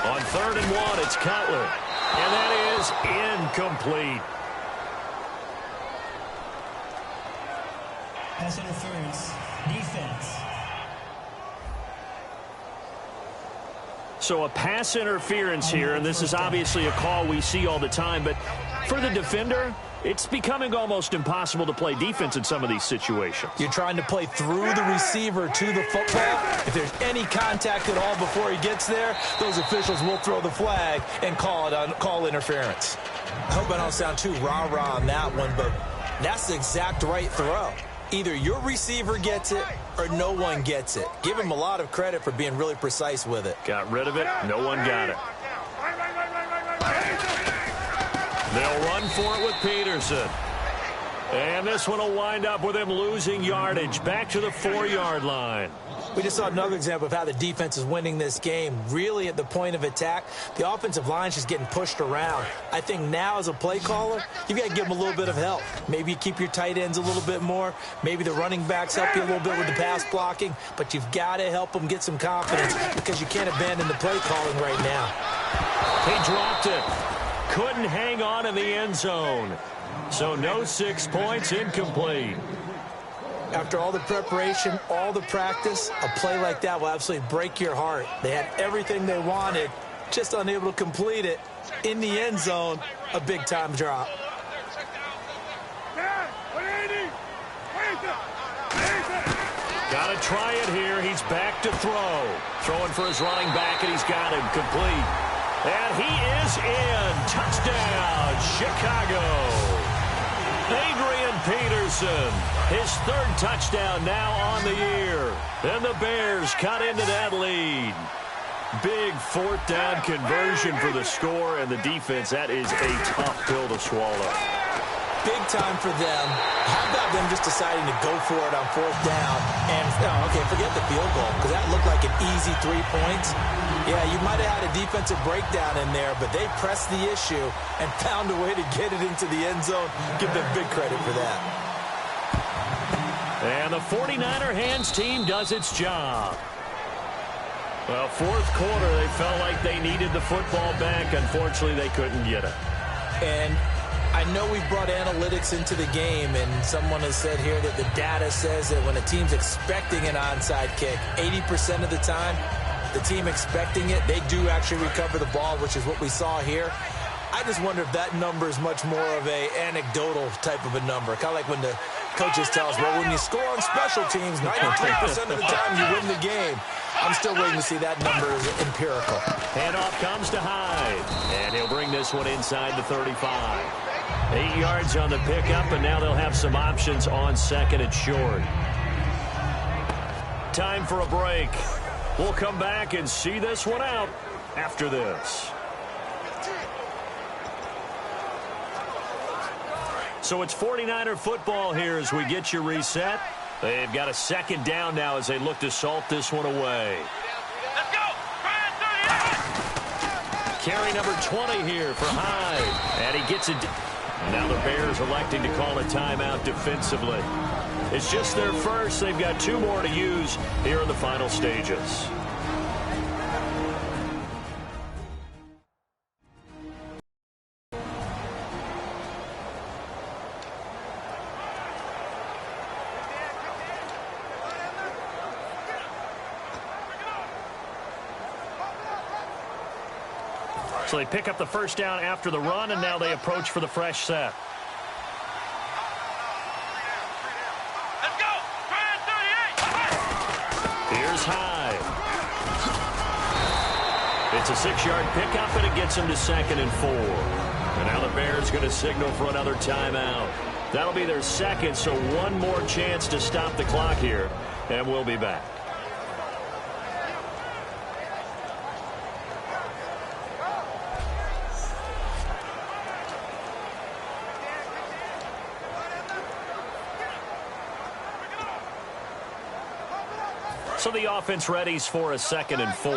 [SPEAKER 1] On 3rd and 1, it's Cutler. And that is incomplete.
[SPEAKER 4] Pass interference. Defense.
[SPEAKER 1] So a pass interference here, and this is obviously a call we see all the time, but for the defender, it's becoming almost impossible to play defense in some of these situations.
[SPEAKER 2] You're trying to play through the receiver to the football. If there's any contact at all before he gets there, those officials will throw the flag and call interference. I hope I don't sound too rah-rah on that one, but that's the exact right throw. Either your receiver gets it or no one gets it. Give him a lot of credit for being really precise with it.
[SPEAKER 1] Got rid of it. No one got it. They'll run for it with Peterson. And this one will wind up with him losing yardage back to the 4-yard line.
[SPEAKER 2] We just saw another example of how the defense is winning this game. Really at the point of attack, the offensive line is just getting pushed around. I think now as a play caller, you've got to give them a little bit of help. Maybe you keep your tight ends a little bit more. Maybe the running backs help you a little bit with the pass blocking. But you've got to help them get some confidence because you can't abandon the play calling right now.
[SPEAKER 1] He dropped it. Couldn't hang on in the end zone. So no 6 points, incomplete.
[SPEAKER 2] After all the preparation, all the practice, a play like that will absolutely break your heart. They had everything they wanted, just unable to complete it. In the end zone, a big-time drop.
[SPEAKER 1] Got to try it here. He's back to throw. Throwing for his running back, and he's got him complete. And he is in. Touchdown, Chicago. Adrian Peterson, his 3rd touchdown now on the year. And the Bears cut into that lead. Big 4th down conversion for the score, and the defense, that is a tough pill to swallow.
[SPEAKER 2] Big time for them. How about them just deciding to go for it on 4th down? And, okay, forget the field goal, because that looked like an easy 3 points. Yeah, you might have had a defensive breakdown in there, but they pressed the issue and found a way to get it into the end zone. Give them big credit for that.
[SPEAKER 1] And the 49er hands team does its job. Well, 4th quarter, they felt like they needed the football back. Unfortunately, they couldn't get it.
[SPEAKER 2] And I know we've brought analytics into the game, and someone has said here that the data says that when a team's expecting an onside kick, 80% of the time, the team expecting it, they do actually recover the ball, which is what we saw here. I just wonder if that number is much more of a anecdotal type of a number. Kind of like when the coaches tell us, well, when you score on special teams, 93% of the time you win the game. I'm still waiting to see that number is empirical.
[SPEAKER 1] Handoff comes to Hyde, and he'll bring this one inside the 35. 8 yards on the pickup, and now they'll have some options on 2nd and short. Time for a break. We'll come back and see this one out after this. So it's 49er football here as we get you reset. They've got a 2nd down now as they look to salt this one away.
[SPEAKER 3] Let's go!
[SPEAKER 1] Carry number 20 here for Hyde. And he gets it. Now the Bears electing to call a timeout defensively. It's just their first. They've got 2 more to use here in the final stages. So they pick up the first down after the run, and now they approach for the fresh set.
[SPEAKER 3] Let's go. Try 38.
[SPEAKER 1] Here's Hyde. It's a 6-yard pickup, and it gets him to 2nd and 4. And now the Bears going to signal for another timeout. That'll be their second, so one more chance to stop the clock here, and we'll be back. So the offense readies for a 2nd and 4.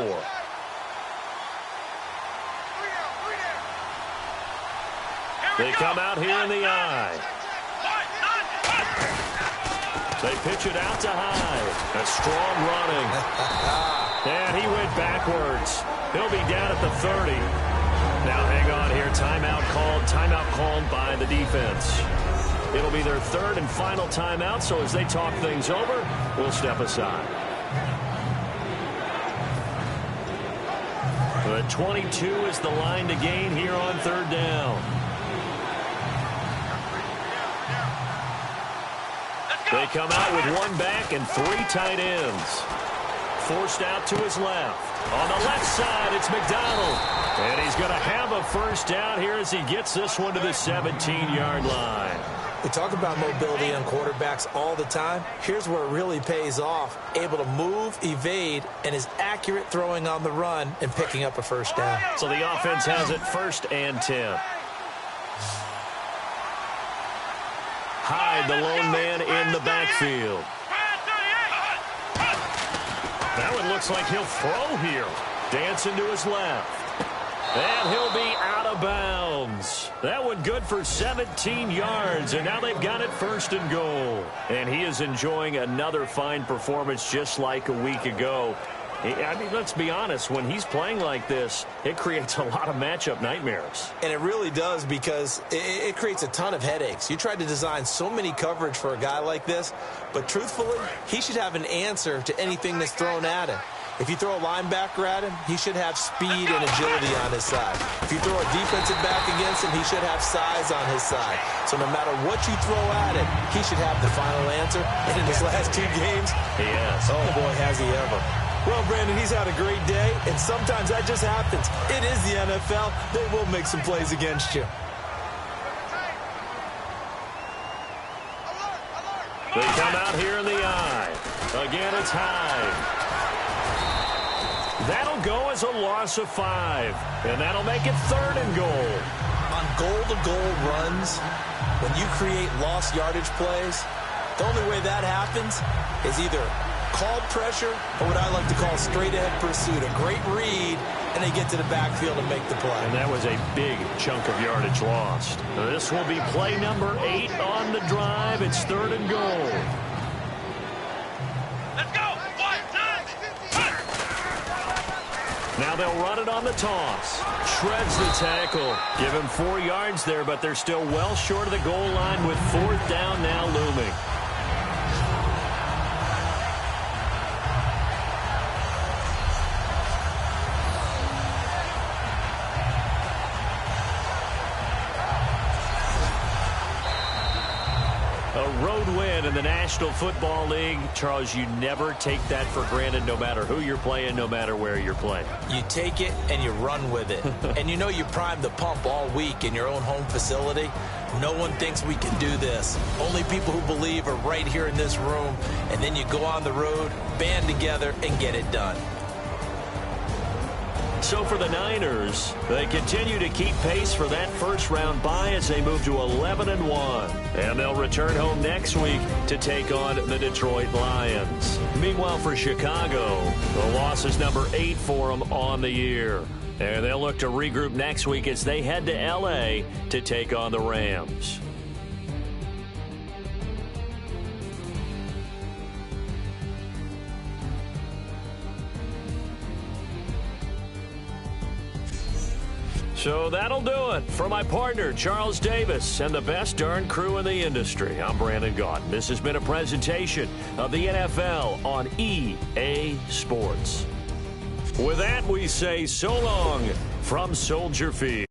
[SPEAKER 1] They come out here in the eye. They pitch it out to Hyde. A strong running. And he went backwards. He'll be down at the 30. Now hang on here. Timeout called by the defense. It'll be their 3rd and final timeout, so as they talk things over, we'll step aside. The 22 is the line to gain here on 3rd down. They come out with 1 back and 3 tight ends. Forced out to his left. On the left side, it's McDonald. And he's going to have a first down here as he gets this one to the 17-yard line.
[SPEAKER 2] We talk about mobility on quarterbacks all the time. Here's where it really pays off. Able to move, evade, and is accurate throwing on the run and picking up a first down.
[SPEAKER 1] So the offense has it 1st and 10. Hyde, the lone man in the backfield. That one looks like he'll throw here. Dancing to his left. And he'll be out of bounds. That one good for 17 yards, and now they've got it 1st and goal. And he is enjoying another fine performance just like a week ago. I mean, let's be honest, when he's playing like this, it creates a lot of matchup nightmares.
[SPEAKER 2] And it really does, because it creates a ton of headaches. You tried to design so many coverage for a guy like this, but truthfully, he should have an answer to anything that's thrown at him. If you throw a linebacker at him, he should have speed and agility on his side. If you throw a defensive back against him, he should have size on his side. So no matter what you throw at him, he should have the final answer. And in his last 2 games,
[SPEAKER 1] he has.
[SPEAKER 2] Oh, boy, has he ever. Well, Brandon, he's had a great day, and sometimes that just happens. It is the NFL. They will make some plays against you.
[SPEAKER 1] They come out here in the eye. Again, it's Hyde. That'll go as a loss of 5, and that'll make it 3rd and goal.
[SPEAKER 2] On goal-to-goal runs, when you create lost yardage plays, the only way that happens is either called pressure or what I like to call straight-ahead pursuit. A great read, and they get to the backfield and make the play.
[SPEAKER 1] And that was a big chunk of yardage lost. This will be play number 8 on the drive. It's 3rd and goal.
[SPEAKER 3] Let's go. 1, 9.
[SPEAKER 1] Now they'll run it on the toss. Shreds the tackle. Give him 4 yards there, but they're still well short of the goal line with 4th down now looming. A road win in the National Football League. Charles, you never take that for granted, no matter who you're playing, no matter where you're playing.
[SPEAKER 2] You take it and you run with it. And you know you primed the pump all week in your own home facility. No one thinks we can do this. Only people who believe are right here in this room. And then you go on the road, band together, and get it done.
[SPEAKER 1] So for the Niners, they continue to keep pace for that first-round bye as they move to 11-1. And they'll return home next week to take on the Detroit Lions. Meanwhile, for Chicago, the loss is number 8 for them on the year. And they'll look to regroup next week as they head to L.A. to take on the Rams. So that'll do it. For my partner, Charles Davis, and the best darn crew in the industry, I'm Brandon Gaudin. This has been a presentation of the NFL on EA Sports. With that, we say so long from Soldier Field.